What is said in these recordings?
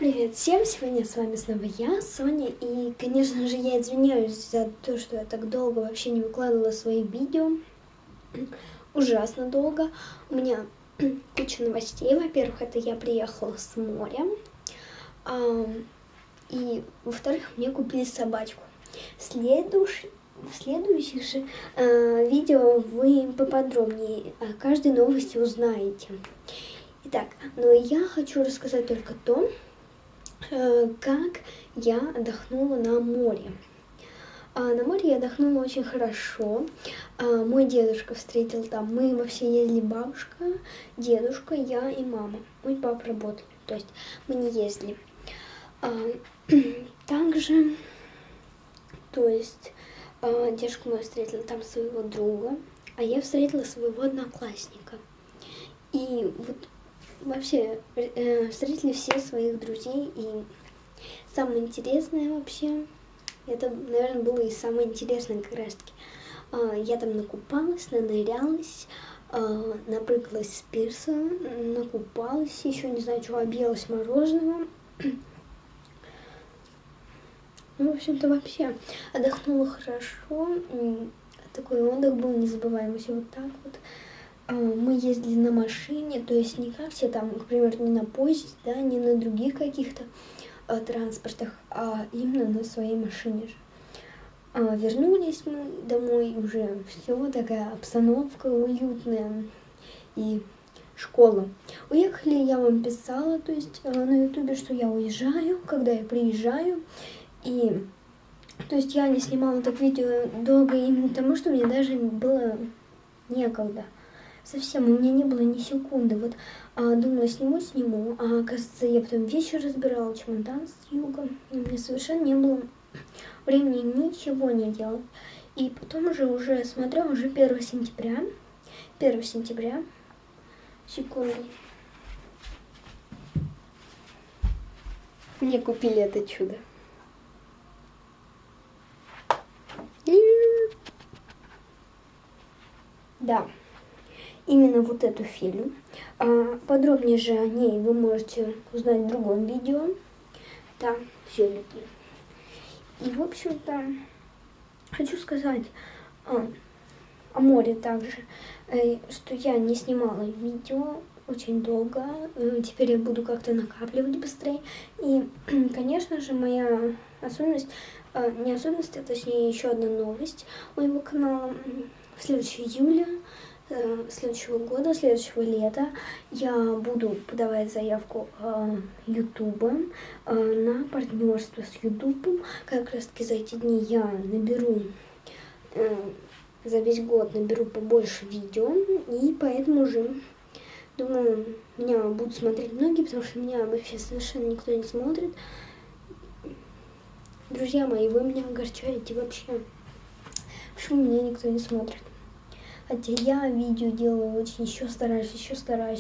Привет всем! Сегодня с вами снова я, Соня, и, конечно же, я извиняюсь за то, что я так долго вообще не выкладывала свои видео. Ужасно долго. У меня куча новостей. Во-первых, это я приехала с моря. И, во-вторых, мне купили собачку. В следующих же видео вы поподробнее о каждой новости узнаете. Итак, но я хочу рассказать только то, как я отдохнула на море. На море я отдохнула очень хорошо. Мой дедушка встретил там. Мы вообще ездили бабушка, дедушка, я и мама. Мой папа работал, то есть мы не ездили. Также, то есть дедушка мой встретил там своего друга, а я встретила своего одноклассника. И вот вообще встретили все своих друзей, и самое интересное вообще, это, наверное, было и самое интересное как раз таки. Я там накупалась, нанырялась, напрыгалась с пирса, накупалась, еще не знаю чего, объелась мороженого. Ну, в общем-то, вообще отдохнула хорошо. Такой отдых был незабываемый, все вот так вот. Мы ездили на машине, то есть не как все там, к примеру, не на поезде, да, не на других каких-то транспортах, а именно на своей машине же. Вернулись мы домой, уже все, такая обстановка уютная и школа. Уехали, я вам писала, то есть на ютубе, что я уезжаю, когда я приезжаю, и то есть я не снимала так видео долго именно потому, что мне даже было некогда. Совсем у меня не было ни секунды. Вот думала, сниму, а оказывается, я потом вечер разбирала чемодан с юга. И у меня совершенно не было времени ничего не делать. И потом уже смотрю, уже 1 сентября. 1 сентября. Секунду. Мне купили это чудо. Да. Именно вот эту филю. Подробнее же о ней вы можете узнать в другом видео. Да, все люди. И, в общем-то, хочу сказать о море также, что я не снимала видео очень долго. Теперь я буду как-то накапливать быстрее. И, конечно же, моя особенность, не особенность, а точнее еще одна новость моего канала. В следующем июле следующего года, следующего лета я буду подавать заявку Ютуба на партнерство с Ютубом. Как раз таки за эти дни я наберу, за весь год наберу побольше видео, и поэтому уже, думаю, меня будут смотреть многие, потому что меня вообще совершенно никто не смотрит. Друзья мои, вы меня огорчаете вообще. Почему меня никто не смотрит? Хотя я видео делаю очень, еще стараюсь,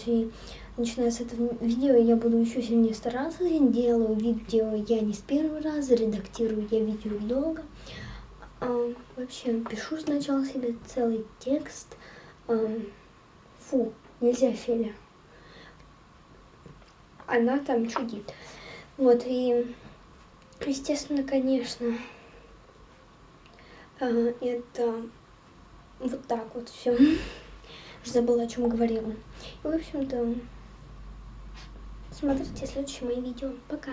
и начиная с этого видео я буду еще сильнее стараться. Я делаю видео я не с первого раза, редактирую я видео долго. Вообще пишу сначала себе целый текст. Фу, нельзя, Феля. Она там чудит. Вот, и, естественно, конечно, это... Вот так вот все. Забыла, о чем говорила. И, в общем-то, смотрите следующие мои видео. Пока.